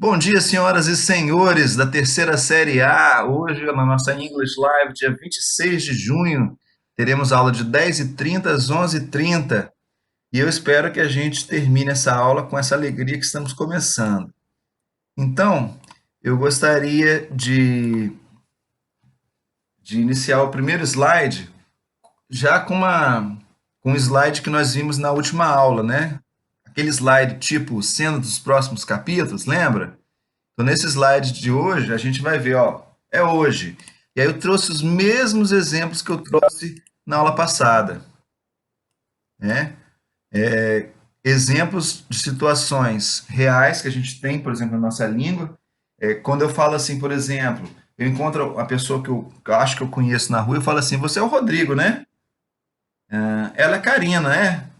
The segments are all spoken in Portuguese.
Bom dia, senhoras e senhores da terceira série A. Hoje, na nossa English Live, dia 26 de junho, teremos aula de 10h30 às 11h30. E eu espero que a gente termine essa aula com essa alegria que estamos começando. Então, eu gostaria de iniciar o primeiro slide já com um slide que nós vimos na última aula, né? Aquele slide tipo cena dos próximos capítulos, lembra? Então, nesse slide de hoje, a gente vai ver, ó, é hoje. E aí eu trouxe os mesmos exemplos que eu trouxe na aula passada, né? Exemplos de situações reais que a gente tem, por exemplo, na nossa língua. Quando eu falo assim, por exemplo, eu encontro uma pessoa que eu acho que eu conheço na rua e falo assim, você é o Rodrigo, né? Ela é Karina, é?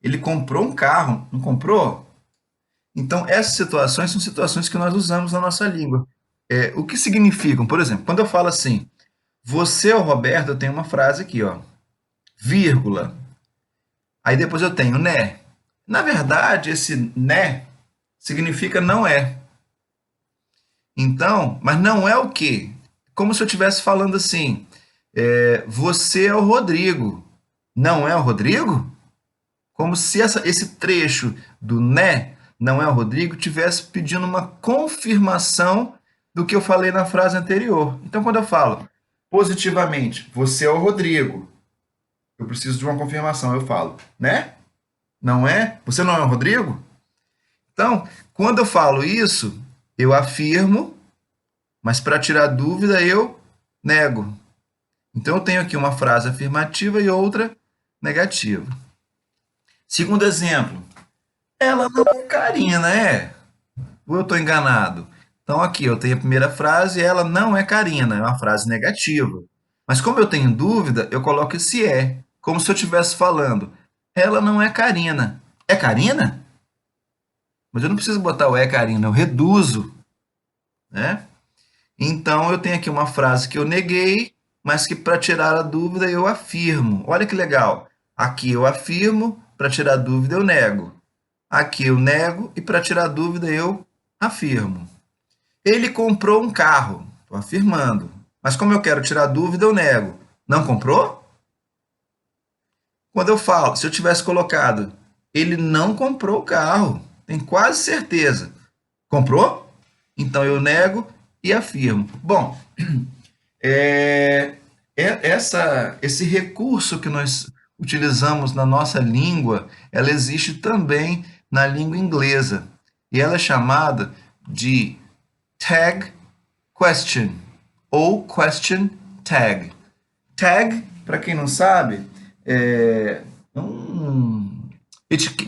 Ele comprou um carro, não comprou? Então, essas situações são situações que nós usamos na nossa língua. O que significam? Por exemplo, quando eu falo assim, você é o Roberto, eu tenho uma frase aqui, ó, vírgula. Aí depois eu tenho né. Na verdade, esse né significa não é. Então, mas não é o quê? Como se eu estivesse falando assim, você é o Rodrigo, não é o Rodrigo? Como se esse trecho do né, não é o Rodrigo, tivesse pedindo uma confirmação do que eu falei na frase anterior. Então, quando eu falo positivamente, você é o Rodrigo, eu preciso de uma confirmação, eu falo, né? Não é? Você não é o Rodrigo? Então, quando eu falo isso, eu afirmo, mas para tirar dúvida, eu nego. Então, eu tenho aqui uma frase afirmativa e outra negativa. Segundo exemplo, ela não é Karina, é? Ou eu estou enganado? Então, aqui eu tenho a primeira frase, ela não é Karina, é uma frase negativa. Mas como eu tenho dúvida, eu coloco esse é, como se eu estivesse falando, ela não é Karina. É Karina? Mas eu não preciso botar o é Karina, eu reduzo, né? Então, eu tenho aqui uma frase que eu neguei, mas que para tirar a dúvida eu afirmo. Olha que legal. Aqui eu afirmo, para tirar a dúvida eu nego. Aqui eu nego e para tirar a dúvida eu afirmo. Ele comprou um carro. Estou afirmando. Mas como eu quero tirar dúvida, eu nego. Não comprou? Quando eu falo, se eu tivesse colocado, ele não comprou o carro. Tenho quase certeza. Comprou? Então eu nego e afirmo. Bom, é, esse recurso que nós utilizamos na nossa língua, ela existe também na língua inglesa. E ela é chamada de tag question ou question tag. Tag, para quem não sabe, é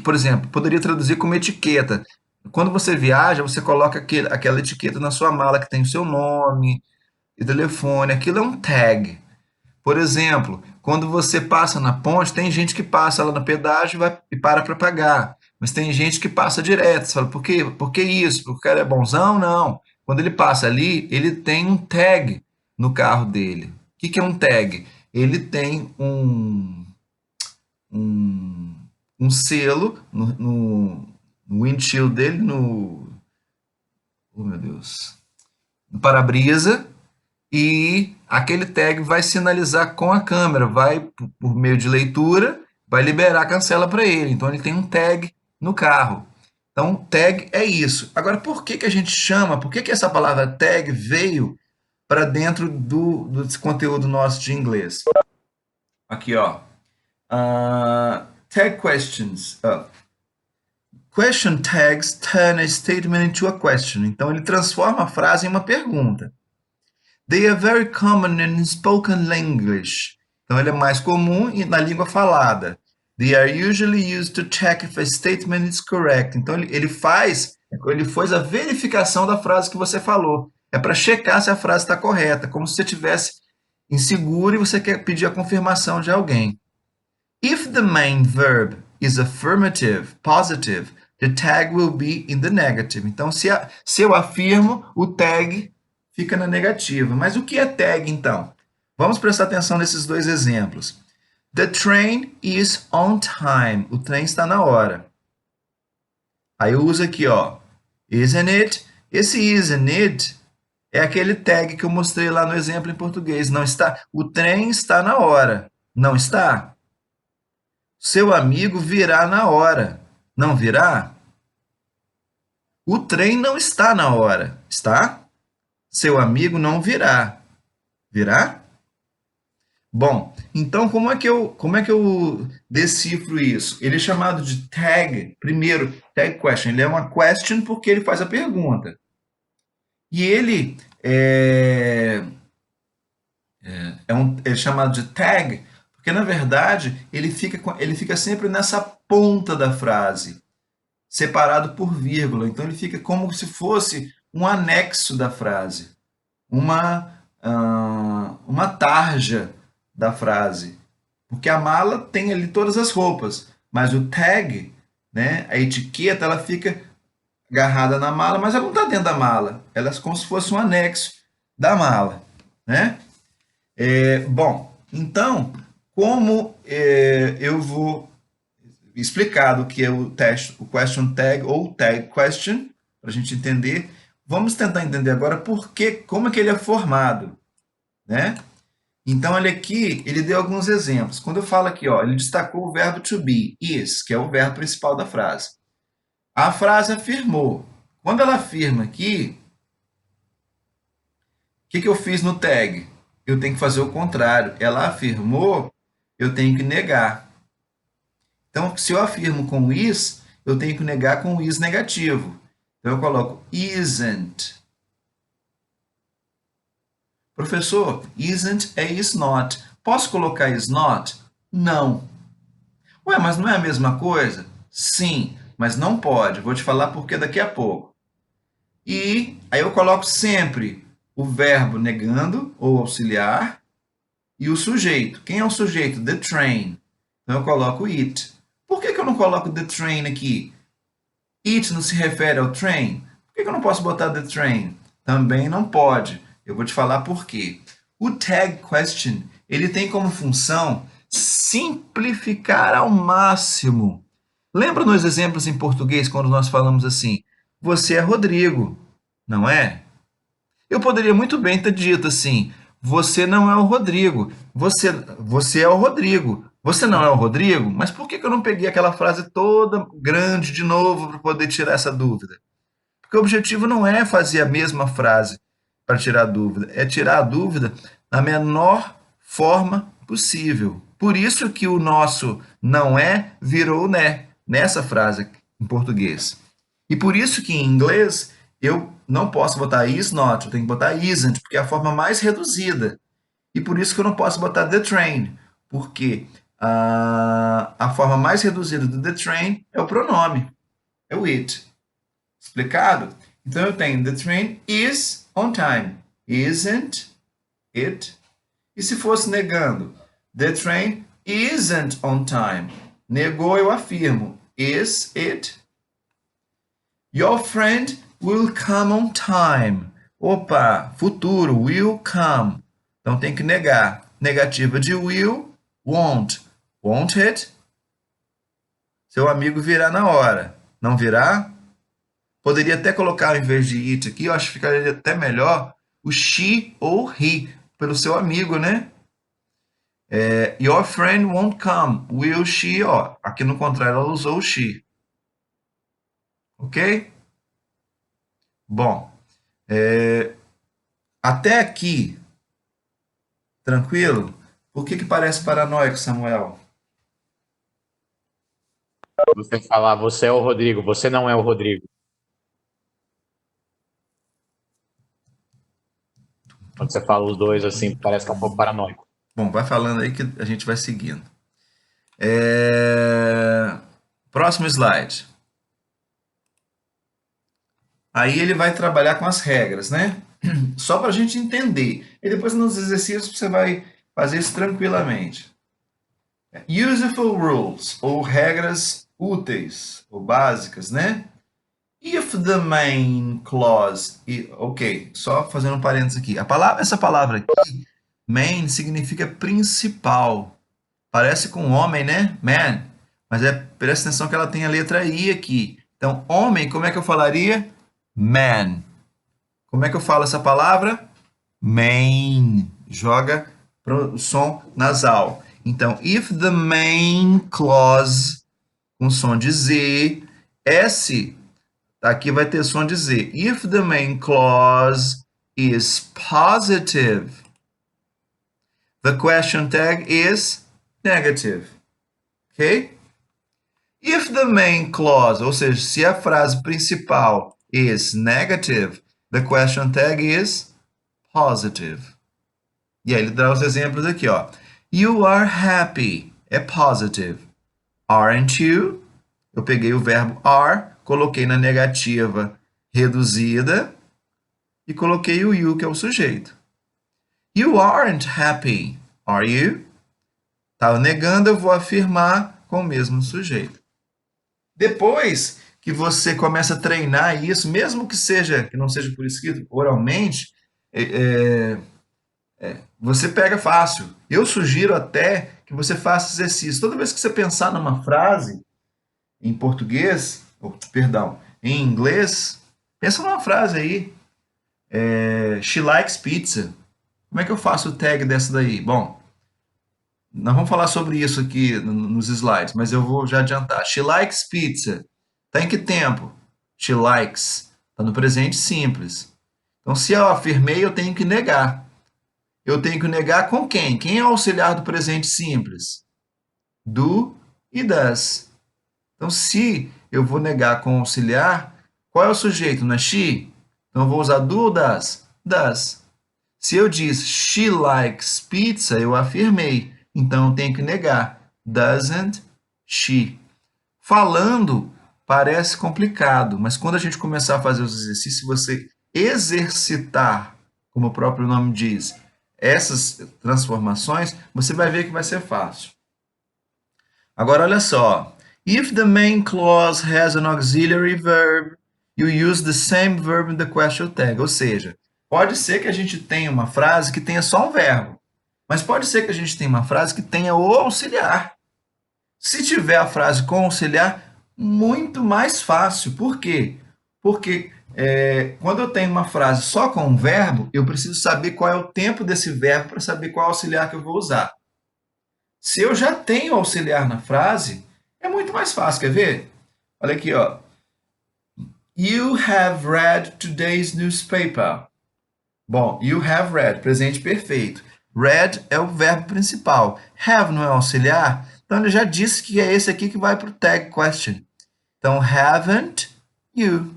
por exemplo, poderia traduzir como etiqueta. Quando você viaja, você coloca aquela etiqueta na sua mala que tem o seu nome e telefone. Aquilo é um tag. Por exemplo, quando você passa na ponte, tem gente que passa lá no pedágio e para pagar. Mas tem gente que passa direto. Você fala, por que isso? Porque o cara é bonzão? Não. Quando ele passa ali, ele tem um tag no carro dele. O que é um tag? Ele tem um, um selo no windshield dele, oh meu Deus, no para-brisa, e aquele tag vai sinalizar com a câmera, vai por meio de leitura, vai liberar a cancela para ele. Então ele tem um tag no carro. Então tag é isso. Agora por que a gente chama, por que essa palavra tag veio para dentro desse conteúdo nosso de inglês? Aqui, ó. Tag questions. Question tags turn a statement into a question. Então ele transforma a frase em uma pergunta. They are very common in spoken language. Então ele é mais comum na língua falada. They are usually used to check if a statement is correct. Então ele faz a verificação da frase que você falou. É para checar se a frase está correta, como se você estivesse inseguro e você quer pedir a confirmação de alguém. If the main verb is affirmative, positive, the tag will be in the negative. Então, se eu afirmo, o tag fica na negativa. Mas o que é tag, então? Vamos prestar atenção nesses dois exemplos. The train is on time. O trem está na hora. Aí eu uso aqui, ó. Isn't it? Esse isn't it é aquele tag que eu mostrei lá no exemplo em português. Não está? O trem está na hora. Não está? Seu amigo virá na hora. Não virá? O trem não está na hora. Está? Seu amigo não virá. Virá? Bom, então como é que eu decifro isso? Ele é chamado de tag, primeiro, tag question. Ele é uma question porque ele faz a pergunta. E ele é chamado de tag porque, na verdade, ele fica sempre nessa ponta da frase, separado por vírgula. Então, ele fica como se fosse um anexo da frase, uma tarja da frase. Porque a mala tem ali todas as roupas, mas o tag, né, a etiqueta, ela fica agarrada na mala, mas ela não está dentro da mala. Ela é como se fosse um anexo da mala, né? Bom, então, como eu vou explicar o que é o teste, o question tag ou tag question, para a gente entender. Vamos tentar entender agora como é que ele é formado, né? Então, ele deu alguns exemplos. Quando eu falo aqui, ó, ele destacou o verbo to be, is, que é o verbo principal da frase. A frase afirmou. Quando ela afirma aqui, o que eu fiz no tag? Eu tenho que fazer o contrário. Ela afirmou, eu tenho que negar. Então, se eu afirmo com is, eu tenho que negar com o is negativo. Então, eu coloco isn't. Professor, isn't é is not. Posso colocar is not? Não. Ué, mas não é a mesma coisa? Sim, mas não pode. Vou te falar porque daqui a pouco. E aí eu coloco sempre o verbo negando ou auxiliar e o sujeito. Quem é o sujeito? The train. Então eu coloco it. Por que eu não coloco the train aqui? It não se refere ao train? Por que eu não posso botar the train? Também não pode. Eu vou te falar por quê. O tag question, ele tem como função simplificar ao máximo. Lembra nos exemplos em português quando nós falamos assim: você é Rodrigo, não é? Eu poderia muito bem ter dito assim: você não é o Rodrigo, você é o Rodrigo. Você não é o Rodrigo? Mas por que eu não peguei aquela frase toda grande de novo para poder tirar essa dúvida? Porque o objetivo não é fazer a mesma frase para tirar a dúvida, é tirar a dúvida na menor forma possível. Por isso que o nosso não é virou né nessa frase em português. E por isso que em inglês eu não posso botar is not, eu tenho que botar isn't, porque é a forma mais reduzida. E por isso que eu não posso botar the train, porque a forma mais reduzida do the train é o pronome, é o it. Explicado? Então eu tenho the train is on time. Isn't it? E se fosse negando? The train isn't on time. Negou, eu afirmo. Is it? Your friend will come on time. Opa, futuro, will come. Então tem que negar. Negativa de will, won't. Won't it? Seu amigo virá na hora. Não virá? Poderia até colocar, ao invés de it aqui, eu acho que ficaria até melhor o she ou he, pelo seu amigo, né? Your friend won't come. Will she? Ó, aqui no contrário, ela usou o she. Ok? Bom, até aqui, tranquilo? Por que parece paranoico, Samuel? Você falar, você é o Rodrigo, você não é o Rodrigo. Quando você fala os dois assim, parece que é um pouco paranoico. Bom, vai falando aí que a gente vai seguindo. Próximo slide. Aí ele vai trabalhar com as regras, né? Só para a gente entender. E depois nos exercícios você vai fazer isso tranquilamente. Useful rules, ou regras úteis, ou básicas, né? If the main clause... Ok, só fazendo um parênteses aqui. Essa palavra aqui, main, significa principal. Parece com homem, né? Man. Mas presta atenção que ela tem a letra I aqui. Então, homem, como é que eu falaria? Man. Como é que eu falo essa palavra? Main. Joga pro som nasal. Então, if the main clause com som de Z, S, aqui vai ter som de Z. If the main clause is positive, the question tag is negative. Ok? If the main clause, ou seja, se a frase principal is negative, the question tag is positive. E aí ele dá os exemplos aqui, ó. You are happy é positive. Aren't you? Eu peguei o verbo are, coloquei na negativa reduzida e coloquei o you, que é o sujeito. You aren't happy, are you? Tá negando, eu vou afirmar com o mesmo sujeito. Depois que você começa a treinar isso, mesmo que não seja por escrito, oralmente, você pega fácil. Eu sugiro até que você faça exercício. Toda vez que você pensar numa frase em português, em inglês, pensa numa frase aí. She likes pizza. Como é que eu faço o tag dessa daí? Bom, nós vamos falar sobre isso aqui nos slides, mas eu vou já adiantar. She likes pizza. Está em que tempo? She likes. Está no presente simples. Então, se eu afirmei, eu tenho que negar. Eu tenho que negar com quem? Quem é o auxiliar do presente simples? Do e das. Então, se eu vou negar com auxiliar, qual é o sujeito? Não é she? Então, eu vou usar do ou das? Das. Se eu disse she likes pizza, eu afirmei. Então, eu tenho que negar. Doesn't she? Falando parece complicado, mas quando a gente começar a fazer os exercícios, você exercitar, como o próprio nome diz, essas transformações, você vai ver que vai ser fácil. Agora, olha só. If the main clause has an auxiliary verb, you use the same verb in the question tag. Ou seja, pode ser que a gente tenha uma frase que tenha só um verbo, mas pode ser que a gente tenha uma frase que tenha o auxiliar. Se tiver a frase com auxiliar, muito mais fácil. Por quê? Porque quando eu tenho uma frase só com um verbo, eu preciso saber qual é o tempo desse verbo para saber qual auxiliar que eu vou usar. Se eu já tenho auxiliar na frase, é muito mais fácil. Quer ver? Olha aqui, ó. You have read today's newspaper. Bom, you have read, presente perfeito. Read é o verbo principal. Have não é auxiliar? Então, ele já disse que é esse aqui que vai para o tag question. Então, haven't you?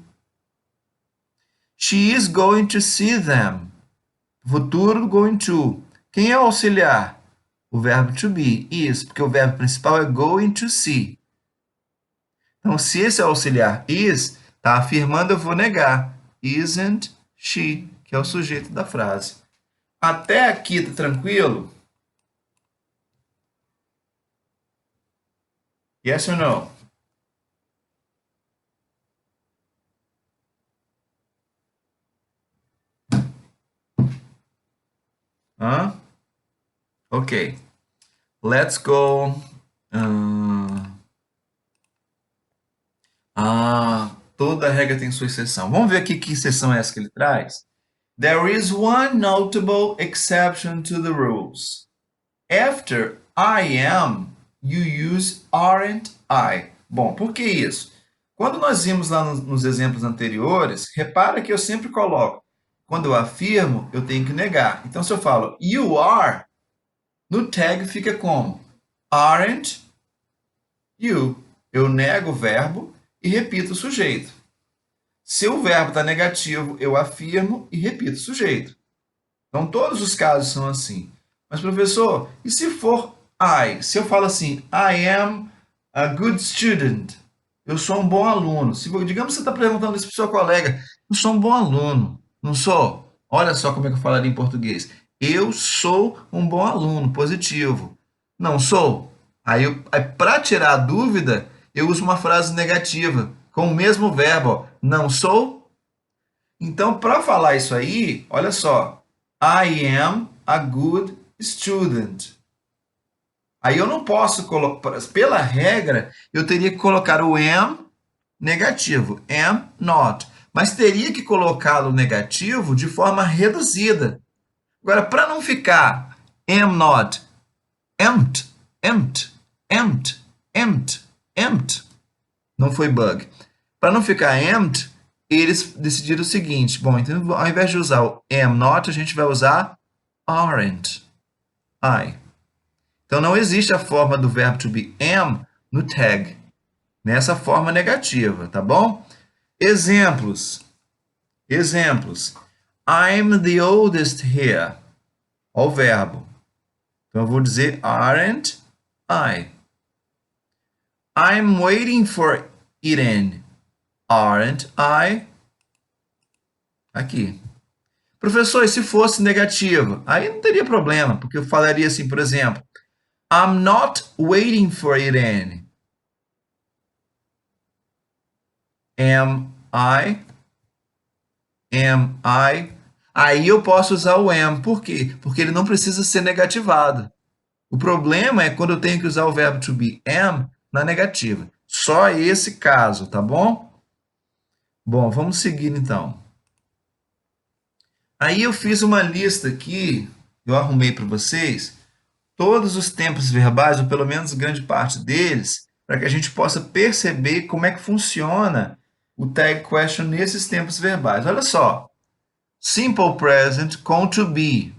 She is going to see them. Futuro, going to. Quem é o auxiliar? O verbo to be. Is, porque o verbo principal é going to see. Então, se esse é o auxiliar is, está afirmando, eu vou negar. Isn't she, que é o sujeito da frase. Até aqui, tá tranquilo? Yes or no? Huh? Ok. Let's go. Toda regra tem sua exceção. Vamos ver aqui que exceção é essa que ele traz? There is one notable exception to the rules. After I am, you use aren't I. Bom, por que isso? Quando nós vimos lá nos exemplos anteriores, repara que eu sempre coloco. Quando eu afirmo, eu tenho que negar. Então, se eu falo you are, no tag fica como? Aren't you. Eu nego o verbo e repito o sujeito. Se o verbo está negativo, eu afirmo e repito o sujeito. Então, todos os casos são assim. Mas, professor, e se for I? Se eu falo assim, I am a good student. Eu sou um bom aluno. Digamos que você está perguntando isso para o seu colega. Eu sou um bom aluno. Não sou? Olha só como é que eu falaria em português. Eu sou um bom aluno, positivo. Não sou? Aí para tirar a dúvida, eu uso uma frase negativa, com o mesmo verbo. Ó, não sou? Então, para falar isso aí, olha só. I am a good student. Aí eu não posso colocar, pela regra, eu teria que colocar o am negativo. Am not. mas teria que colocá-lo negativo de forma reduzida. Agora, para não ficar am not, empty, empty, empty, empty, empty, não foi bug. Para não ficar empty, eles decidiram o seguinte, bom, então ao invés de usar o am not, a gente vai usar aren't, I. Então não existe a forma do verbo to be am no tag, nessa forma negativa, tá bom? Exemplos. Exemplos. I'm the oldest here. Olha o verbo. Então eu vou dizer aren't I. I'm waiting for Irene. Aren't I? Aqui. Professor, e se fosse negativo? Aí não teria problema, porque eu falaria assim, por exemplo, I'm not waiting for Irene. Am I? Am I? Aí eu posso usar o am. Por quê? Porque ele não precisa ser negativado. O problema é quando eu tenho que usar o verbo to be am na negativa. Só esse caso, tá bom? Bom, vamos seguir então. Aí eu fiz uma lista aqui, eu arrumei para vocês, todos os tempos verbais, ou pelo menos grande parte deles, para que a gente possa perceber como é que funciona o tag question nesses tempos verbais. Olha só, simple present com to be,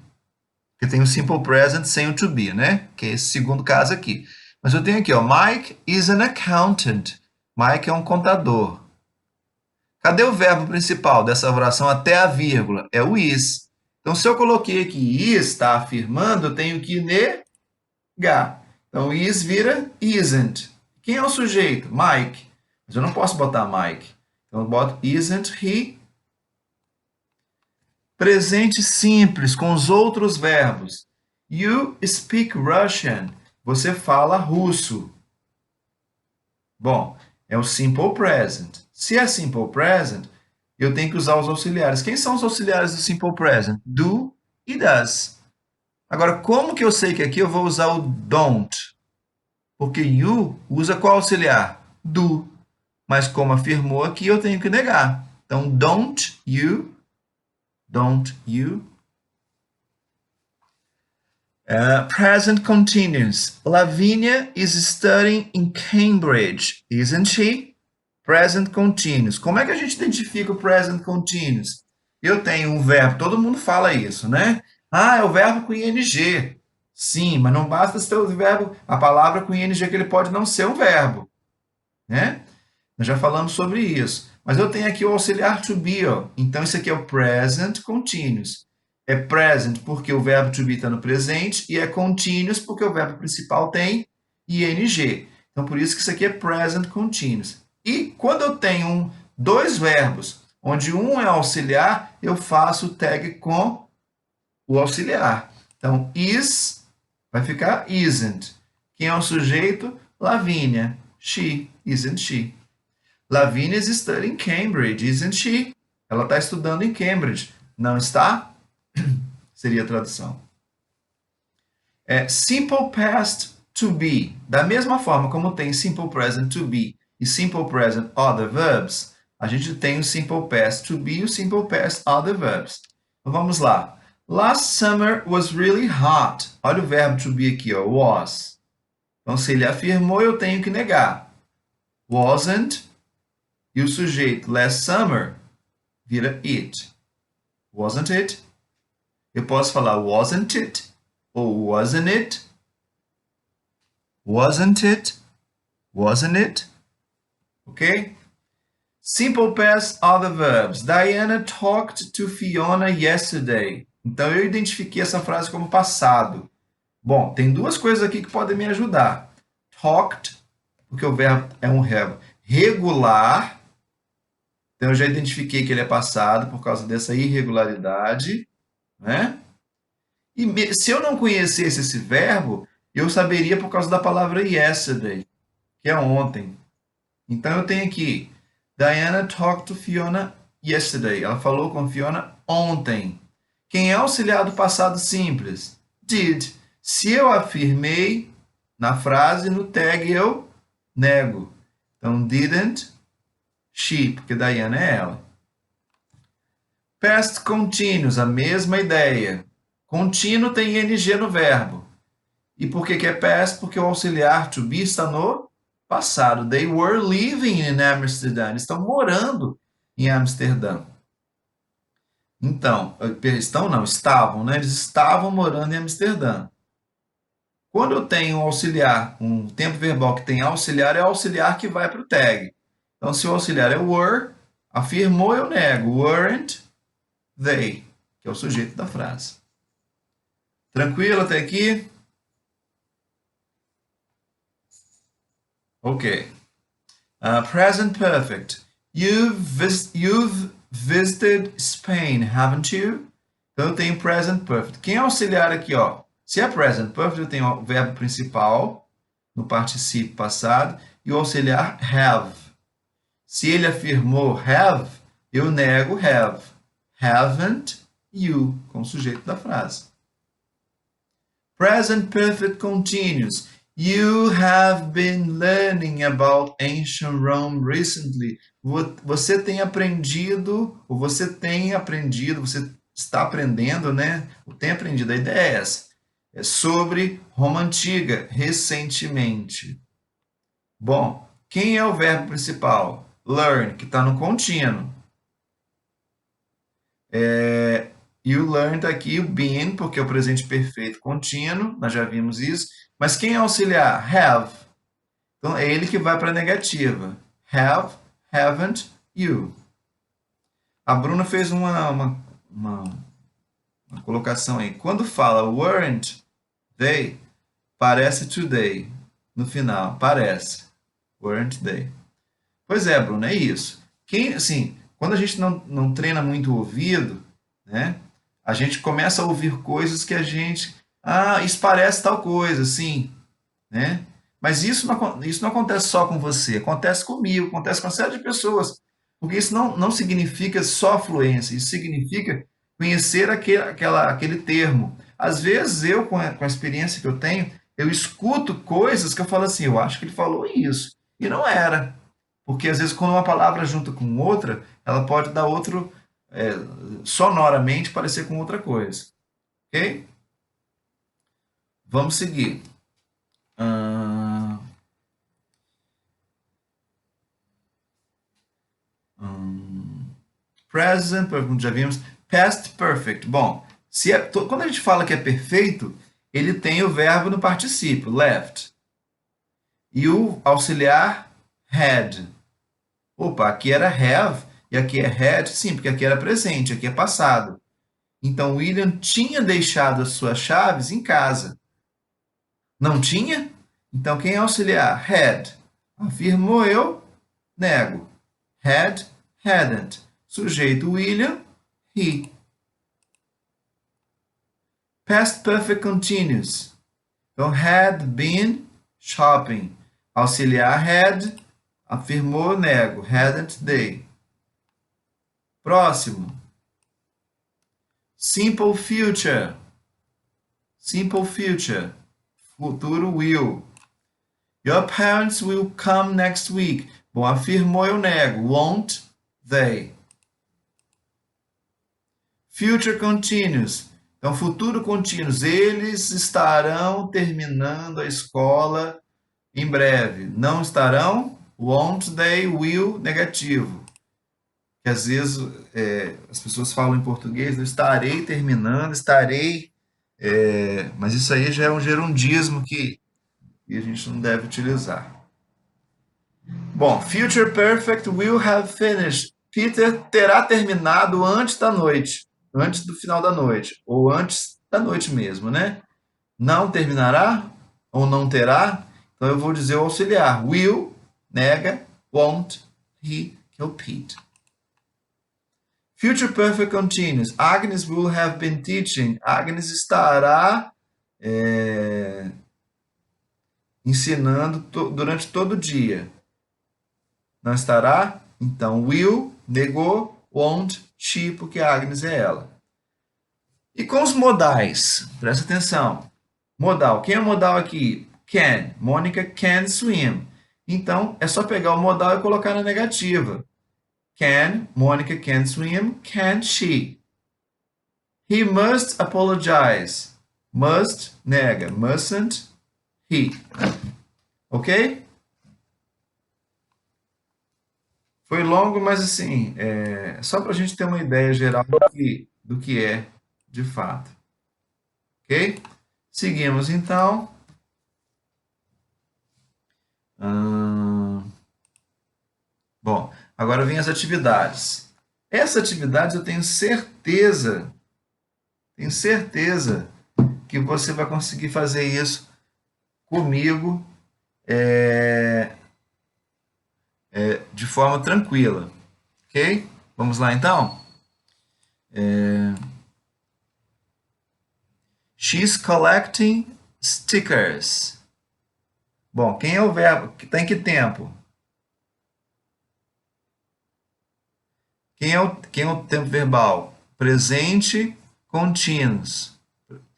porque tem o simple present sem o to be, né? Que é esse segundo caso aqui. Mas eu tenho aqui, ó, Mike is an accountant. Mike é um contador. Cadê o verbo principal dessa oração até a vírgula? É o is. Então, se eu coloquei aqui is, está afirmando, eu tenho que negar. Então, is vira isn't. Quem é o sujeito? Mike. Mas eu não posso botar Mike. Então, eu boto isn't he. Presente simples com os outros verbos. You speak Russian. Você fala russo. Bom, é o simple present. Se é simple present, eu tenho que usar os auxiliares. Quem são os auxiliares do simple present? Do e does. Agora, como que eu sei que aqui eu vou usar o don't? Porque you usa qual auxiliar? Do. Mas como afirmou aqui, eu tenho que negar. Então, don't you. Present continuous. Lavinia is studying in Cambridge, isn't she? Present continuous. Como é que a gente identifica o present continuous? Eu tenho um verbo, todo mundo fala isso, né? Ah, é o verbo com ing. Sim, mas não basta ser o verbo, a palavra com ing, que ele pode não ser um verbo, né? Nós já falamos sobre isso. Mas eu tenho aqui o auxiliar to be, ó. Então isso aqui é o present continuous. É present porque o verbo to be está no presente e é continuous porque o verbo principal tem ing. Então por isso que isso aqui é present continuous. E quando eu tenho dois verbos, onde um é auxiliar, eu faço o tag com o auxiliar. Então, is vai ficar isn't. Quem é o sujeito? Lavínia. She, isn't she? Lavínia is studying Cambridge, isn't she? Ela está estudando em Cambridge. Não está? Seria a tradução. Simple past to be. Da mesma forma como tem simple present to be e simple present other verbs, a gente tem o simple past to be e o simple past other verbs. Então, vamos lá. Last summer was really hot. Olha o verbo to be aqui, ó, was. Então, se ele afirmou, eu tenho que negar. Wasn't. E o sujeito last summer vira it. Wasn't it? Eu posso falar wasn't it ou wasn't it? Wasn't it? Wasn't it? Ok? Simple past other verbs. Diana talked to Fiona yesterday. Então, eu identifiquei essa frase como passado. Bom, tem duas coisas aqui que podem me ajudar. Talked, porque o verbo é um verbo regular. Então, eu já identifiquei que ele é passado por causa dessa irregularidade, né? E se eu não conhecesse esse verbo, eu saberia por causa da palavra yesterday, que é ontem. Então, eu tenho aqui, Diana talked to Fiona yesterday. Ela falou com Fiona ontem. Quem é auxiliar do passado simples? Did. Se eu afirmei na frase, no tag eu nego. Então, didn't she, porque Diana é ela. Past continuous, a mesma ideia. Contínuo tem ing no verbo. E por que é past? Porque o auxiliar to be está no passado. They were living in Amsterdam. Eles estão morando em Amsterdã. Então, estavam, né? Eles estavam morando em Amsterdã. Quando eu tenho um auxiliar, um tempo verbal que tem auxiliar, é o auxiliar que vai para o tag. Então, se o auxiliar é were, afirmou, eu nego. Weren't they, que é o sujeito da frase. Tranquilo até aqui? Ok. Present perfect. You've visited Spain, haven't you? Então, eu tenho present perfect. Quem é auxiliar aqui, ó? Se é present perfect, eu tenho o verbo principal no particípio passado e o auxiliar have. Se ele afirmou have, eu nego have. Haven't you, como sujeito da frase. Present perfect continuous. You have been learning about ancient Rome recently. Você tem aprendido, ou você está aprendendo, né? O tem aprendido, a ideia é essa. É sobre Roma Antiga, recentemente. Bom, quem é o verbo principal? Learn, que está no contínuo. E o learn está aqui, o been, porque é o presente perfeito contínuo, nós já vimos isso. Mas quem é auxiliar? Have. Então, é ele que vai para a negativa. Have, haven't, you. A Bruna fez uma colocação aí. Quando fala weren't they, parece today. No final, parece. Weren't they. Pois é, Bruna, é isso. Assim, quando a gente não treina muito o ouvido, né, a gente começa a ouvir coisas que a gente... isso parece tal coisa, sim. Né? Mas isso não acontece só com você, acontece comigo, acontece com uma série de pessoas. Porque isso não significa só fluência, isso significa conhecer aquele termo. Às vezes eu, com a experiência que eu tenho, eu escuto coisas que eu falo assim, eu acho que ele falou isso. E não era. Porque às vezes quando uma palavra junta com outra, ela pode dar outro, sonoramente parecer com outra coisa. Ok? Vamos seguir. Present, já vimos. Past perfect. Bom, quando a gente fala que é perfeito, ele tem o verbo no particípio, left. E o auxiliar, had. Opa, aqui era have e aqui é had, sim, porque aqui era presente, aqui é passado. Então, William tinha deixado as suas chaves em casa. Não tinha? Então, quem é auxiliar? Had. Afirmou, eu nego. Had, hadn't. Sujeito William, he. Past perfect continuous. Então, had been shopping. Auxiliar had, afirmou, nego. Hadn't they. Próximo. Simple future. Simple future. Futuro will. Your parents will come next week. Bom, afirmou, eu nego. Won't they? Future continuous. Então, futuro contínuo. Eles estarão terminando a escola em breve. Não estarão? Won't they? Will, negativo. Que às vezes as pessoas falam em português, eu estarei terminando, estarei... mas isso aí já é um gerundismo que a gente não deve utilizar. Bom, future perfect will have finished. Peter terá terminado antes da noite. Antes do final da noite. Ou antes da noite mesmo, né? Não terminará? Ou não terá? Então eu vou dizer o auxiliar. Will, nega. Won't, he, que é o Pete. Future perfect continuous. Agnes will have been teaching. Agnes estará ensinando durante todo o dia. Não estará? Então, will, negou, won't, she, porque a Agnes é ela. E com os modais? Presta atenção. Modal. Quem é o modal aqui? Can. Mônica can swim. Então, é só pegar o modal e colocar na negativa. Can, Mônica can swim. Can she? He must apologize. Must, nega. Mustn't, he. Ok? Foi longo, mas assim, só para a gente ter uma ideia geral do que é de fato. Ok? Seguimos então. Bom, agora vem as atividades. Essa atividade eu tenho certeza que você vai conseguir fazer isso comigo de forma tranquila. Ok? Vamos lá então? She's collecting stickers. Bom, quem é o verbo? Está em que tempo? Quem é o tempo verbal? Presente contínuos.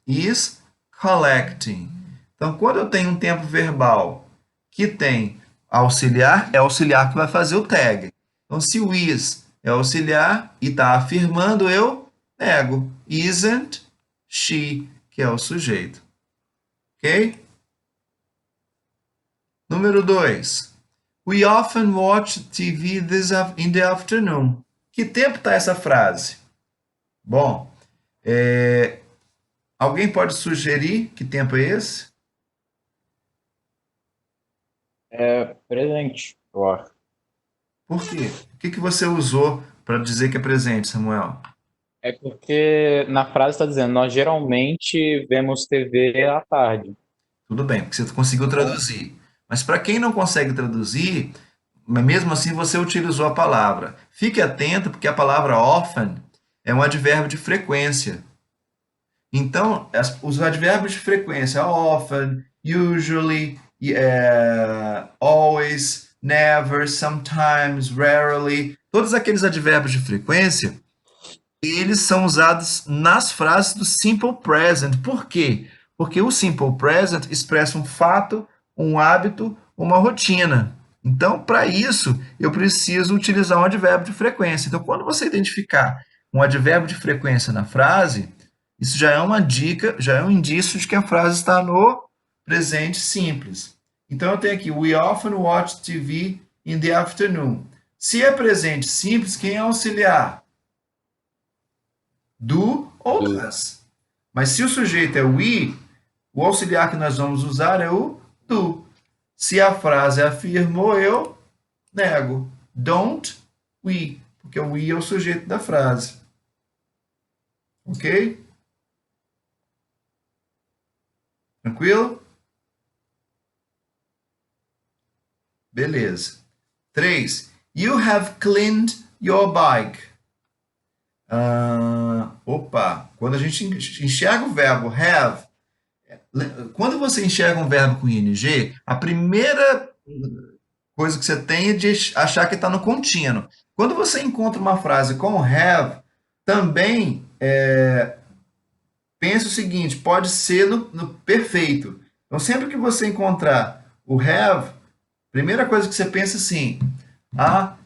Is collecting. Então, quando eu tenho um tempo verbal que tem auxiliar, é auxiliar que vai fazer o tag. Então, se o is é auxiliar e está afirmando, eu nego. Isn't she, que é o sujeito. Ok? Número 2. We often watch TV in the afternoon. Que tempo está essa frase? Bom, alguém pode sugerir que tempo é esse? É presente, eu acho. Por quê? O que você usou para dizer que é presente, Samuel? É porque na frase está dizendo, nós geralmente vemos TV à tarde. Tudo bem, porque você conseguiu Então, traduzir. Mas para quem não consegue traduzir, mas mesmo assim você utilizou a palavra. Fique atento, porque a palavra often é um advérbio de frequência. Então, os advérbios de frequência, often, usually, always, never, sometimes, rarely, todos aqueles advérbios de frequência, eles são usados nas frases do simple present. Por quê? Porque o simple present expressa um fato, um hábito, uma rotina. Então, para isso, eu preciso utilizar um advérbio de frequência. Então, quando você identificar um advérbio de frequência na frase, isso já é uma dica, já é um indício de que a frase está no presente simples. Então, eu tenho aqui, we often watch TV in the afternoon. Se é presente simples, quem é auxiliar? Do ou das. Mas se o sujeito é we, o auxiliar que nós vamos usar é o do. Se a frase afirmou, eu nego. Don't we, porque o we é o sujeito da frase. Ok? Tranquilo? Beleza. 3. You have cleaned your bike. Quando a gente enxerga o verbo have, quando você enxerga um verbo com ing, a primeira coisa que você tem é de achar que está no contínuo. Quando você encontra uma frase com have, também pense o seguinte, pode ser no perfeito. Então, sempre que você encontrar o have, primeira coisa que você pensa assim,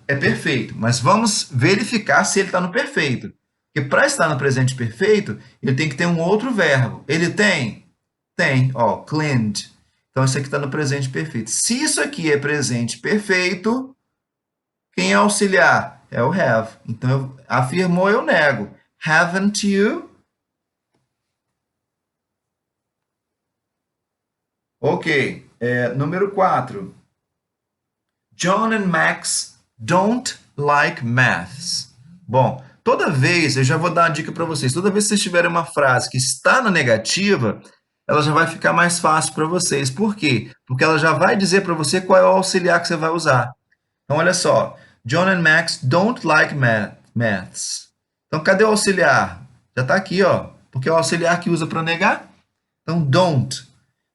é perfeito, mas vamos verificar se ele está no perfeito. Porque para estar no presente perfeito, ele tem que ter um outro verbo. Ele tem? Tem, cleaned. Então, isso aqui está no presente perfeito. Se isso aqui é presente perfeito, quem é auxiliar? É o have. Então, afirmou, eu nego. Haven't you? Ok. Número 4. John and Max don't like maths. Bom, toda vez, eu já vou dar uma dica para vocês, toda vez que vocês tiverem uma frase que está na negativa, ela já vai ficar mais fácil para vocês. Por quê? Porque ela já vai dizer para você qual é o auxiliar que você vai usar. Então, olha só. John and Max don't like maths. Então, cadê o auxiliar? Já está aqui, porque é o auxiliar que usa para negar. Então, don't.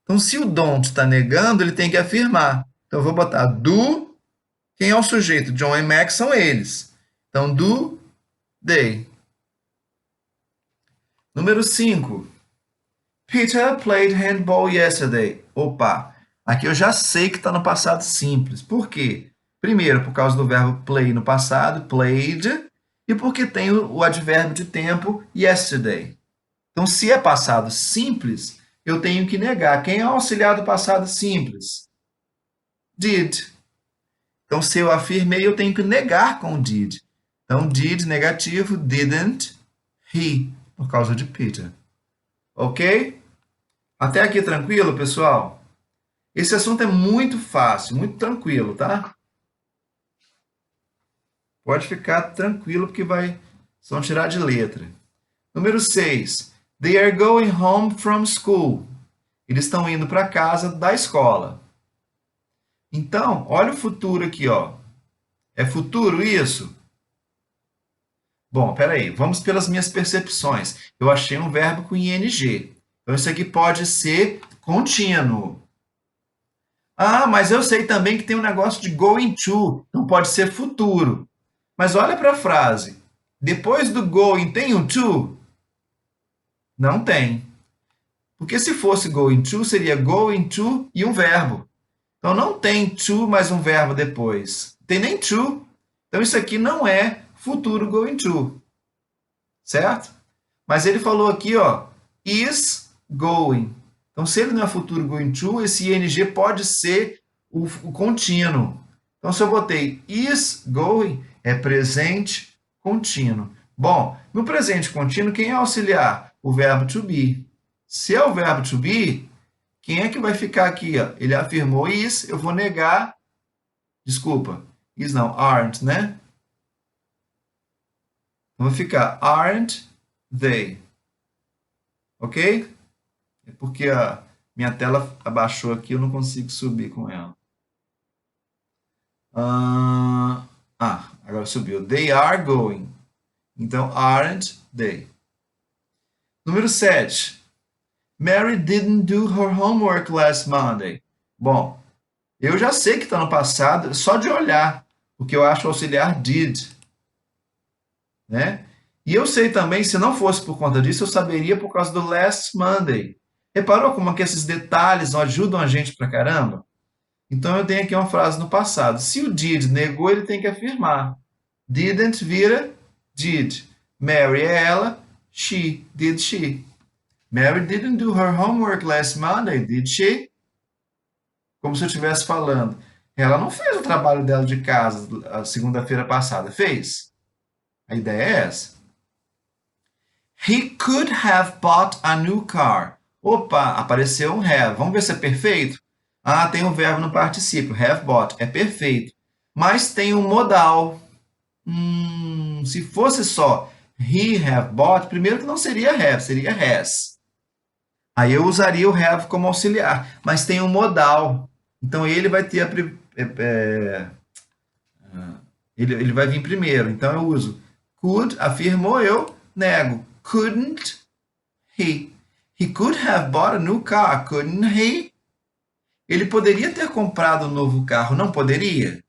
Então, se o don't está negando, ele tem que afirmar. Então, eu vou botar do. Quem é o sujeito? John e Max são eles. Então, do they. Número 5. Peter played handball yesterday. Opa, aqui eu já sei que está no passado simples. Por quê? Primeiro, por causa do verbo play no passado, played, e porque tem o advérbio de tempo, yesterday. Então, se é passado simples, eu tenho que negar. Quem é o auxiliar do passado simples? Did. Então, se eu afirmei, eu tenho que negar com did. Então, did negativo, didn't, he, por causa de Peter. Ok? Até aqui tranquilo, pessoal? Esse assunto é muito fácil, muito tranquilo, tá? Pode ficar tranquilo, porque vão tirar de letra. Número 6. They are going home from school. Eles estão indo para casa da escola. Então, olha o futuro aqui, ó. É futuro isso? Bom, peraí, vamos pelas minhas percepções. Eu achei um verbo com ing. Então, isso aqui pode ser contínuo. Ah, mas eu sei também que tem um negócio de going to, não pode ser futuro. Mas olha para a frase. Depois do going tem um to? Não tem. Porque se fosse going to, seria going to e um verbo. Então não tem to mais um verbo depois. Tem nem to. Então isso aqui não é futuro going to. Certo? Mas ele falou aqui, ó, is going. Então se ele não é futuro going to, esse ing pode ser o contínuo. Então se eu botei is going, é presente contínuo. Bom, no presente contínuo, quem é auxiliar? O verbo to be. Se é o verbo to be, quem é que vai ficar aqui? Ó? Ele afirmou is, eu vou negar. Desculpa, is não, aren't, né? Então, vai ficar aren't they. Ok? É porque a minha tela abaixou aqui, eu não consigo subir com ela. Agora subiu. They are going. Então, aren't they? Número 7. Mary didn't do her homework last Monday. Bom, eu já sei que está no passado, só de olhar, porque eu acho o auxiliar did. Né? E eu sei também, se não fosse por conta disso, eu saberia por causa do last Monday. Reparou como que esses detalhes ajudam a gente pra caramba? Então, eu tenho aqui uma frase no passado. Se o did negou, ele tem que afirmar. Didn't vira did. Mary é ela, she, did she. Mary didn't do her homework last Monday, did she? Como se eu estivesse falando. Ela não fez o trabalho dela de casa a segunda-feira passada, fez? A ideia é essa. He could have bought a new car. Opa, apareceu um have. Vamos ver se é perfeito? Ah, tem um verbo no particípio. Have bought. É perfeito. Mas tem um modal. Se fosse só he have bought, primeiro que não seria have, seria has. Aí eu usaria o have como auxiliar. Mas tem um modal. Então ele vai ter ele vai vir primeiro. Então eu uso could, afirmou, eu nego. Couldn't he? He could have bought a new car, couldn't he? Ele poderia ter comprado um novo carro, não poderia?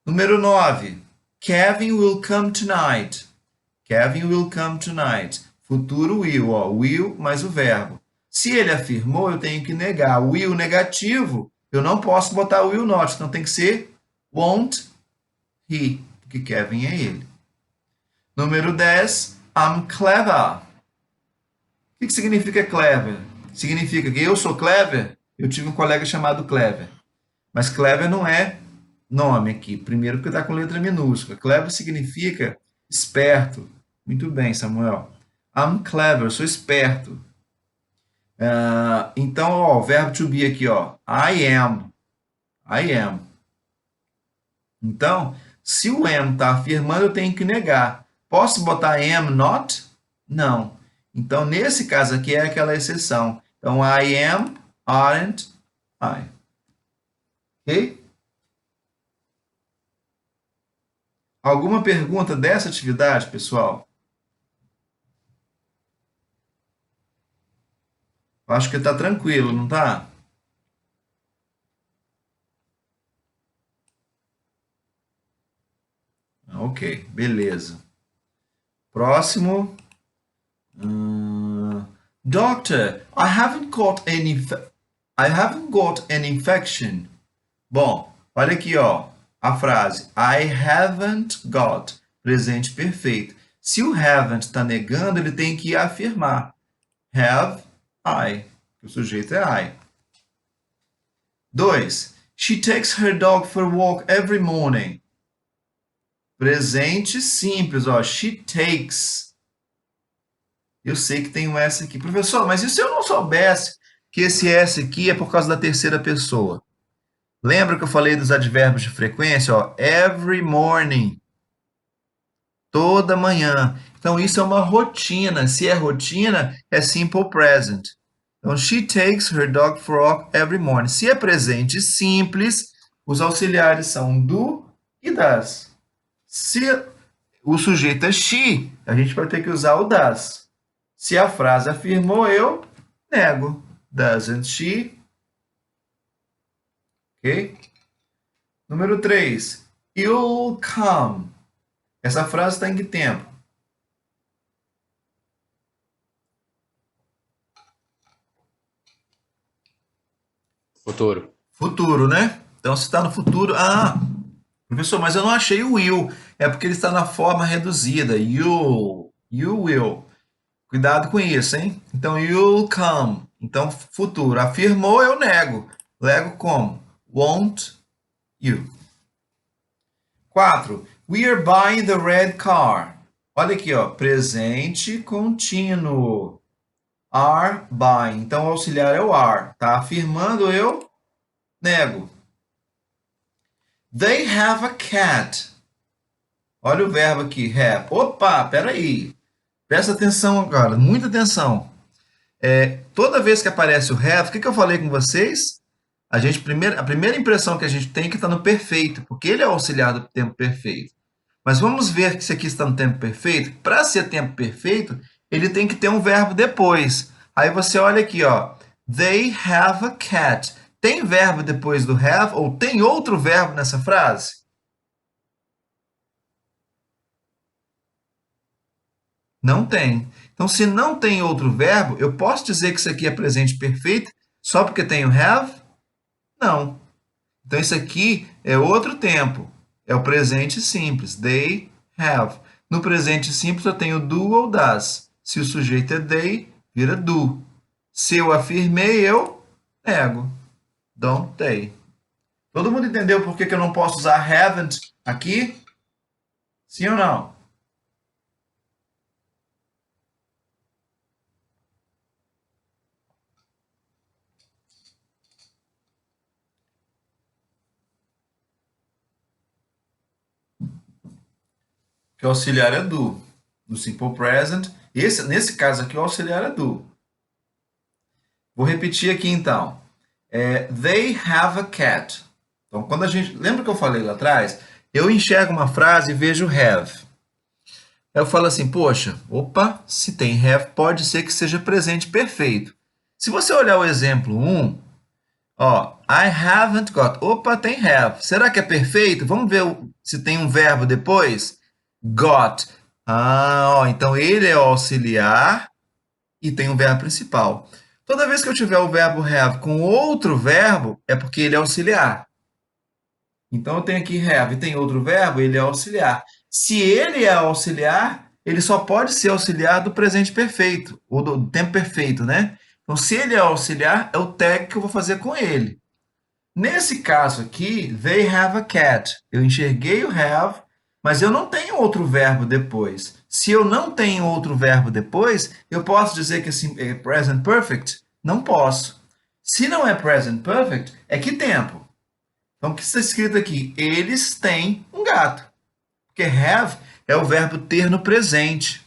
Número 9. Kevin will come tonight. Kevin will come tonight. Futuro will, ó, will mais o verbo. Se ele afirmou, eu tenho que negar. Will negativo, eu não posso botar will not, então tem que ser won't he, porque Kevin é ele. Número 10. I'm clever. O que significa clever? Significa que eu sou clever? Eu tive um colega chamado Clever. Mas clever não é nome aqui. Primeiro porque está com letra minúscula. Clever significa esperto. Muito bem, Samuel. I'm clever, sou esperto. Então, ó, o verbo to be aqui, ó. I am. I am. Então, se o am está afirmando, eu tenho que negar. Posso botar am not? Não. Então, nesse caso aqui é aquela exceção. Então, I am, aren't I. Ok? Alguma pergunta dessa atividade, pessoal? Acho que está tranquilo, não está? Ok, beleza. Próximo. Doctor, I haven't got an infection. Bom, Olha aqui, ó, a frase I haven't got, presente perfeito. Se o haven't está negando, ele tem que afirmar. Have I. O sujeito é I. 2. She takes her dog for a walk every morning. Presente simples, ó. She takes. Eu sei que tem um S aqui. Professor, mas e se eu não soubesse que esse S aqui é por causa da terceira pessoa? Lembra que eu falei dos advérbios de frequência? Ó? Every morning. Toda manhã. Então, isso é uma rotina. Se é rotina, é simple present. Então, she takes her dog for a walk every morning. Se é presente simples, os auxiliares são do e das. Se o sujeito é she, a gente vai ter que usar o das. Se a frase afirmou, eu nego. Doesn't she? Ok? Número 3. You'll come. Essa frase está em que tempo? Futuro. Futuro, né? Então, se está no futuro... Ah, professor, mas eu não achei o will. É porque ele está na forma reduzida. You will. Cuidado com isso, hein? Então, you'll come. Então, futuro. Afirmou, eu nego. Nego como? Won't you. 4. We are buying the red car. Olha aqui, ó. Presente contínuo. Are buying. Então, o auxiliar é o are. Tá afirmando, eu nego. They have a cat. Olha o verbo aqui, have. Opa, peraí. Presta atenção agora, muita atenção. Toda vez que aparece o have, o que eu falei com vocês? A primeira impressão que a gente tem é que está no perfeito, porque ele é o auxiliar do tempo perfeito. Mas vamos ver que isso aqui está no tempo perfeito. Para ser tempo perfeito, ele tem que ter um verbo depois. Aí você olha aqui, ó. They have a cat. Tem verbo depois do have ou tem outro verbo nessa frase? Não tem. Então, se não tem outro verbo, eu posso dizer que isso aqui é presente perfeito só porque tem o have? Não. Então, isso aqui é outro tempo. É o presente simples. They have. No presente simples, eu tenho do ou das. Se o sujeito é they, vira do. Se eu afirmei, eu nego. Don't they. Todo mundo entendeu por que eu não posso usar haven't aqui? Sim ou não? Que o auxiliar é do. No simple present. Nesse caso aqui, o auxiliar é do. Vou repetir aqui então. They have a cat. Então, quando a gente. Lembra que eu falei lá atrás? Eu enxergo uma frase e vejo have. Eu falo assim, poxa, opa, se tem have, pode ser que seja presente perfeito. Se você olhar o exemplo 1, ó, I haven't got. Opa, tem have. Será que é perfeito? Vamos ver se tem um verbo depois. Got. Ah, ó, então ele é o auxiliar e tem um verbo principal. Toda vez que eu tiver o verbo have com outro verbo, é porque ele é auxiliar. Então, eu tenho aqui have e tem outro verbo, ele é auxiliar. Se ele é auxiliar, ele só pode ser auxiliar do presente perfeito, ou do tempo perfeito, né? Então, se ele é auxiliar, é o tag que eu vou fazer com ele. Nesse caso aqui, they have a cat. Eu enxerguei o have, mas eu não tenho outro verbo depois. Se eu não tenho outro verbo depois, eu posso dizer que é present perfect? Não posso. Se não é present perfect, é que tempo? Então, o que está escrito aqui? Eles têm um gato. Porque have é o verbo ter no presente.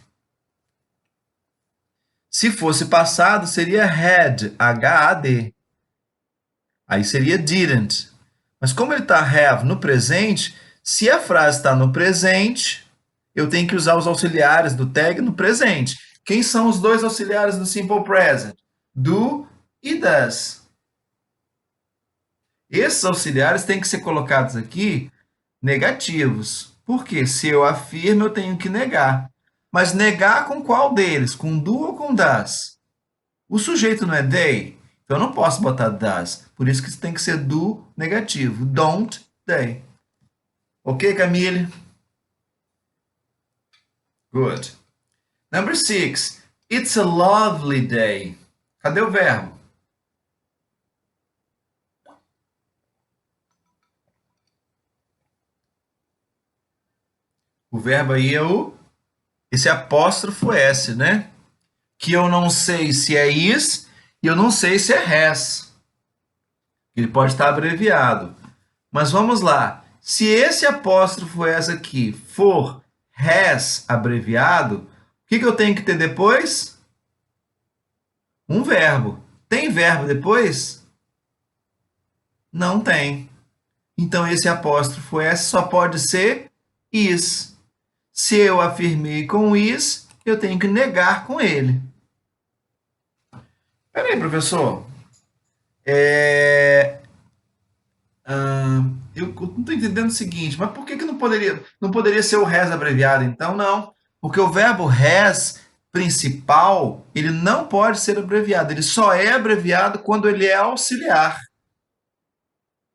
Se fosse passado, seria had, H-A-D. Aí seria didn't. Mas como ele está have no presente, se a frase está no presente, eu tenho que usar os auxiliares do tag no presente. Quem são os dois auxiliares do simple present? Do e does. Esses auxiliares têm que ser colocados aqui negativos. Porque se eu afirmo, eu tenho que negar. Mas negar com qual deles? Com do ou com das? O sujeito não é they, então eu não posso botar das. Por isso que tem que ser do negativo. Don't day. Ok, Camille? Good. Number 6. It's a lovely day. Cadê o verbo? O verbo aí é esse apóstrofo S, né? Que eu não sei se é is e eu não sei se é has. Ele pode estar abreviado. Mas vamos lá. Se esse apóstrofo S aqui for has abreviado, o que eu tenho que ter depois? Um verbo. Tem verbo depois? Não tem. Então esse apóstrofo S só pode ser is. Se eu afirmei com is, eu tenho que negar com ele. Peraí, professor. Eu não estou entendendo o seguinte, mas por que não poderia ser o has abreviado, então? Não, porque o verbo has principal, ele não pode ser abreviado, ele só é abreviado quando ele é auxiliar.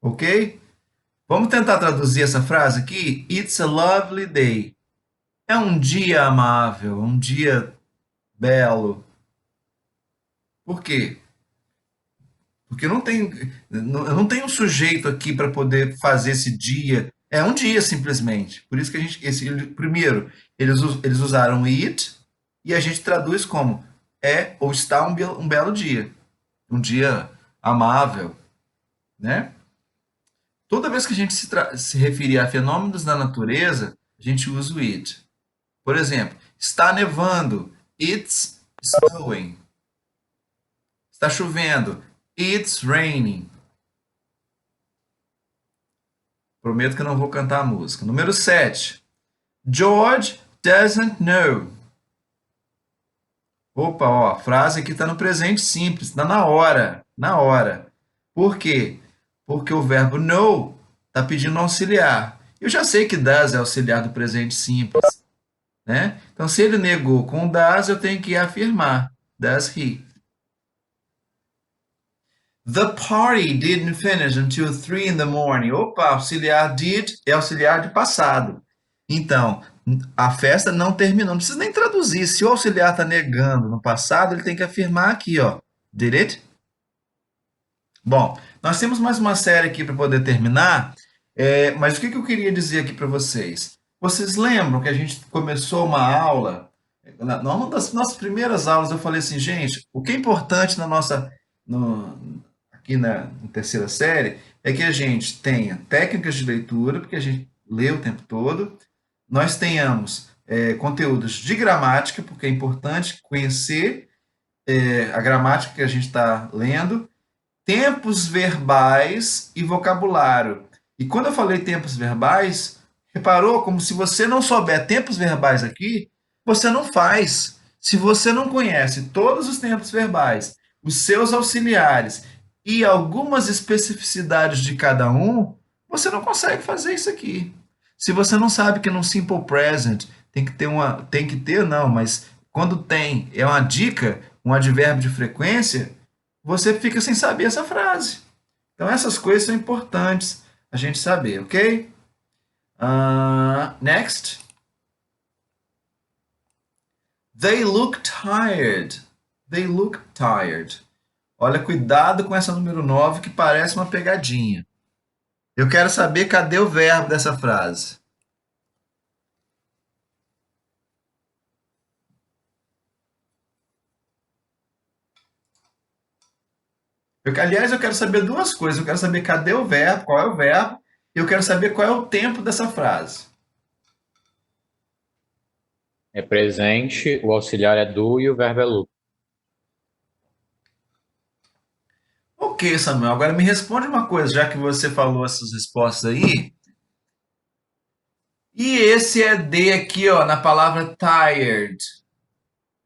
Ok? Vamos tentar traduzir essa frase aqui? It's a lovely day. É um dia amável, um dia belo. Por quê? Porque eu não tenho um sujeito aqui para poder fazer esse dia. É um dia, simplesmente. Por isso que primeiro, eles usaram it e a gente traduz como é ou está um belo dia. Um dia amável, né? Toda vez que a gente se referir a fenômenos da natureza, a gente usa o it. Por exemplo, está nevando. It's snowing. Está chovendo. It's raining. Prometo que eu não vou cantar a música. Número 7. George doesn't know. Opa, ó, a frase aqui está no presente simples, está na hora, na hora. Por quê? Porque o verbo know está pedindo auxiliar. Eu já sei que does é auxiliar do presente simples, né? Então, se ele negou com does, eu tenho que afirmar. Does he? The party didn't finish until 3 in the morning. Opa, auxiliar did é auxiliar de passado. Então, a festa não terminou. Não precisa nem traduzir. Se o auxiliar está negando no passado, ele tem que afirmar aqui, ó. Did it? Bom, nós temos mais uma série aqui para poder terminar. Mas o que eu queria dizer aqui para vocês? Vocês lembram que a gente começou uma aula? Numa das nossas primeiras aulas, eu falei assim, gente, o que é importante aqui na terceira série é que a gente tenha técnicas de leitura, porque a gente lê o tempo todo, nós tenhamos conteúdos de gramática, porque é importante conhecer a gramática que a gente está lendo, tempos verbais e vocabulário. E quando eu falei tempos verbais, reparou como se você não souber tempos verbais aqui, você não faz. Se você não conhece todos os tempos verbais, os seus auxiliares e algumas especificidades de cada um, você não consegue fazer isso aqui. Se você não sabe que no simple present tem que ter não, mas quando tem, é uma dica, um advérbio de frequência, você fica sem saber essa frase. Então essas coisas são importantes a gente saber, ok? Next. They look tired. They look tired. Olha, cuidado com essa número 9 que parece uma pegadinha. Eu quero saber cadê o verbo dessa frase. Aliás, eu quero saber duas coisas. Eu quero saber cadê o verbo, qual é o verbo, e eu quero saber qual é o tempo dessa frase. É presente, o auxiliar é do e o verbo é look. Ok, Samuel. Agora me responde uma coisa, já que você falou essas respostas aí. E esse ED aqui, ó, na palavra tired,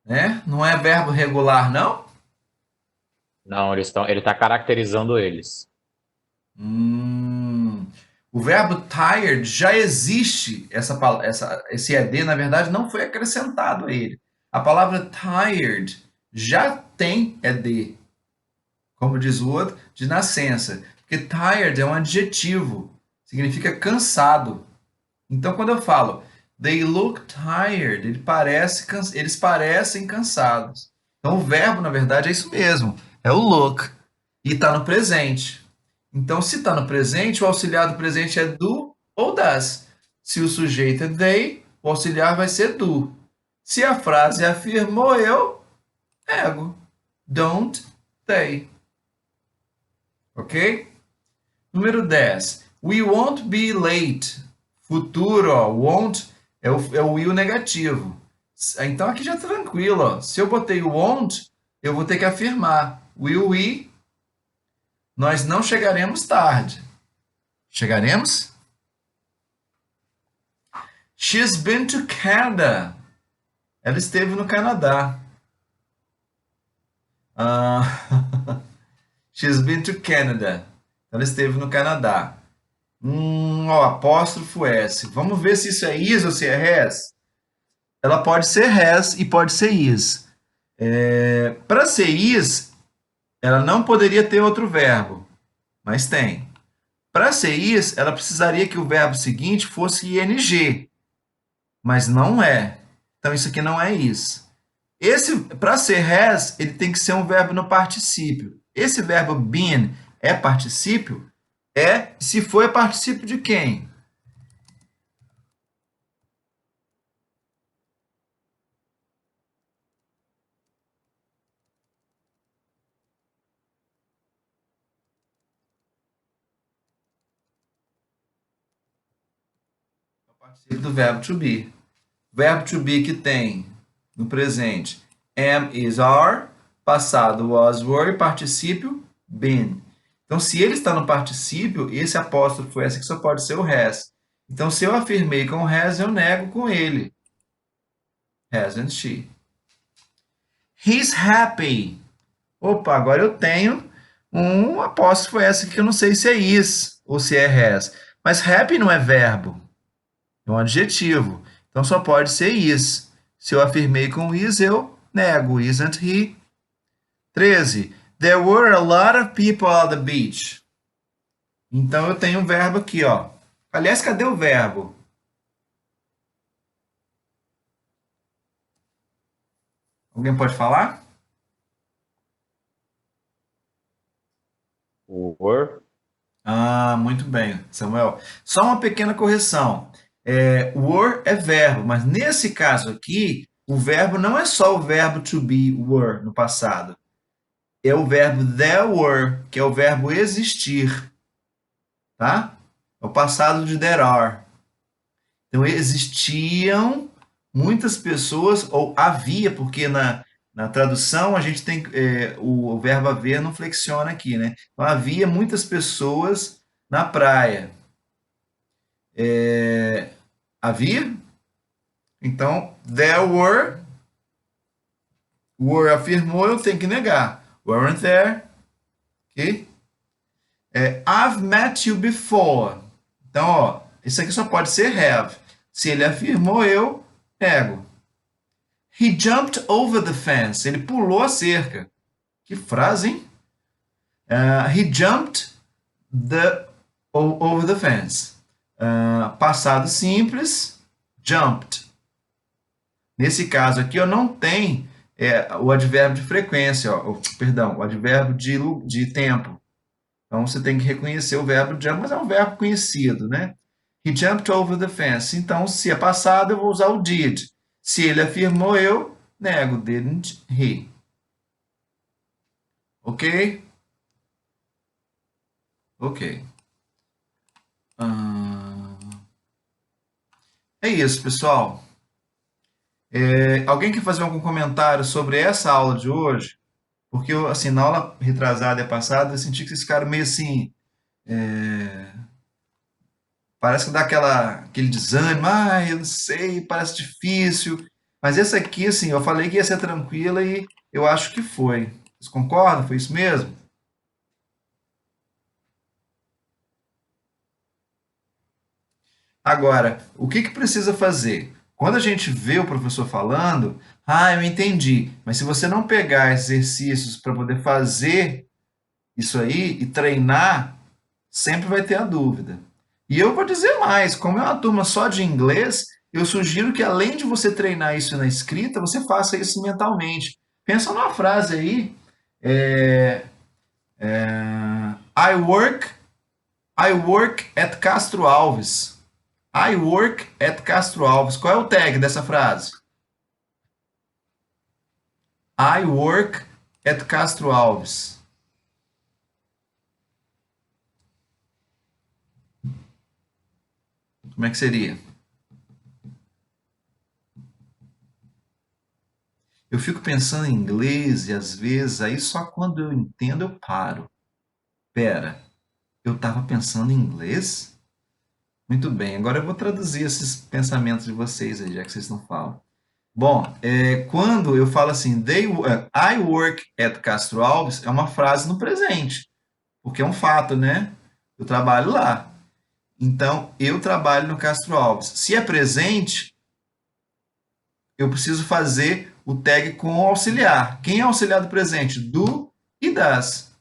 né? Não é verbo regular, não? Não, ele está caracterizando eles. O verbo tired já existe, esse ED, na verdade, não foi acrescentado a ele. A palavra tired já tem ED, como diz o outro, de nascença. Porque tired é um adjetivo. significa cansado. Então, quando eu falo they look tired, eles parecem cansados. Então, o verbo, na verdade, é isso mesmo. É o look. E está no presente. Então, se está no presente, o auxiliar do presente é do ou das. Se o sujeito é they, o auxiliar vai ser do. Se a frase afirmou eu, ego. Don't they. Ok? Número 10. We won't be late. Futuro, ó, won't é o will negativo. Então aqui já é tranquilo. Ó. Se eu botei o won't, eu vou ter que afirmar. Will we? Nós não chegaremos tarde. Chegaremos? She's been to Canada. Ela esteve no Canadá. She's been to Canada. Ela esteve no Canadá. Ó, apóstrofo S. Vamos ver se isso é is ou se é has. Ela pode ser has e pode ser is. Para ser is, ela não poderia ter outro verbo, mas tem. Para ser is, ela precisaria que o verbo seguinte fosse ing, mas não é. Então isso aqui não é is. Para ser has, ele tem que ser um verbo no particípio. Esse verbo been é particípio? É, se for, é particípio de quem? É o particípio do verbo to be. Verbo to be que tem no presente am, is, are, passado was, were e particípio been. Então, se ele está no particípio, esse apóstrofo S aqui só pode ser o has. Então, se eu afirmei com o has, eu nego com ele. Hasn't she? He's happy. Opa, agora eu tenho um apóstrofo S aqui que eu não sei se é is ou se é has. Mas happy não é verbo, é um adjetivo. Então só pode ser is. Se eu afirmei com is, eu nego. Isn't he? 13. There were a lot of people at the beach. Então eu tenho um verbo aqui, ó. Aliás, cadê o verbo? Alguém pode falar? Were. Muito bem, Samuel. Só uma pequena correção. Were é verbo, mas nesse caso aqui, o verbo não é só o verbo to be, were, no passado. É o verbo there were, que é o verbo existir. Tá? É o passado de there are. Então, existiam muitas pessoas, ou havia, porque na tradução a gente tem o verbo haver não flexiona aqui, né? Então, havia muitas pessoas na praia. Havia? Então, there were afirmou, eu tenho que negar. Weren't there? Ok? I've met you before. Então, ó, isso aqui só pode ser have. Se ele afirmou, eu nego. He jumped over the fence. Ele pulou a cerca. Que frase, hein? He jumped over the fence. Passado simples, jumped. Nesse caso aqui, eu não tenho o advérbio de frequência, perdão, o advérbio de tempo. Então, você tem que reconhecer o verbo jump, mas é um verbo conhecido, né? He jumped over the fence. Então, se é passado, eu vou usar o did. Se ele afirmou, eu nego. Didn't he? Ok? Ok. É isso, pessoal. Alguém quer fazer algum comentário sobre essa aula de hoje? Porque, assim, na aula retrasada e passada, eu senti que vocês ficaram meio assim... Parece que dá aquele desânimo. Eu não sei, parece difícil. Mas essa aqui, assim, eu falei que ia ser tranquila e eu acho que foi. Vocês concordam? Foi isso mesmo? Agora, o que precisa fazer? Quando a gente vê o professor falando, eu entendi. Mas se você não pegar exercícios para poder fazer isso aí e treinar, sempre vai ter a dúvida. E eu vou dizer mais, como é uma turma só de inglês, eu sugiro que além de você treinar isso na escrita, você faça isso mentalmente. Pensa numa frase aí, é, I work at Castro Alves. I work at Castro Alves. Qual é o tag dessa frase? I work at Castro Alves. Como é que seria? Eu fico pensando em inglês e às vezes aí só quando eu entendo eu paro. Pera, eu estava pensando em inglês? Muito bem, agora eu vou traduzir esses pensamentos de vocês aí, já que vocês não falam. Bom, quando eu falo assim, I work at Castro Alves, é uma frase no presente, porque é um fato, né? Eu trabalho lá. Então, eu trabalho no Castro Alves. Se é presente, eu preciso fazer o tag com o auxiliar. Quem é o auxiliar do presente? Do e das.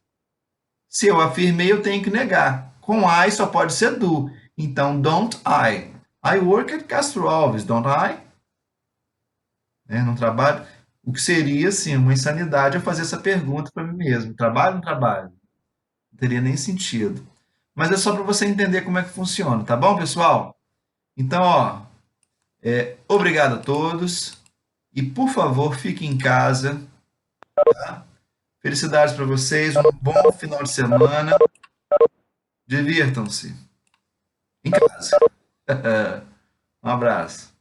Se eu afirmei, eu tenho que negar. Com I só pode ser do. Então, don't I. I work at Castro Alves, don't I? Não trabalho. O que seria, assim, uma insanidade eu fazer essa pergunta para mim mesmo. Trabalho ou não trabalho? Não teria nem sentido. Mas é só para você entender como é que funciona, tá bom, pessoal? Então, ó, obrigado a todos. E, por favor, fiquem em casa. Felicidades para vocês, um bom final de semana. Divirtam-se em casa. Um abraço.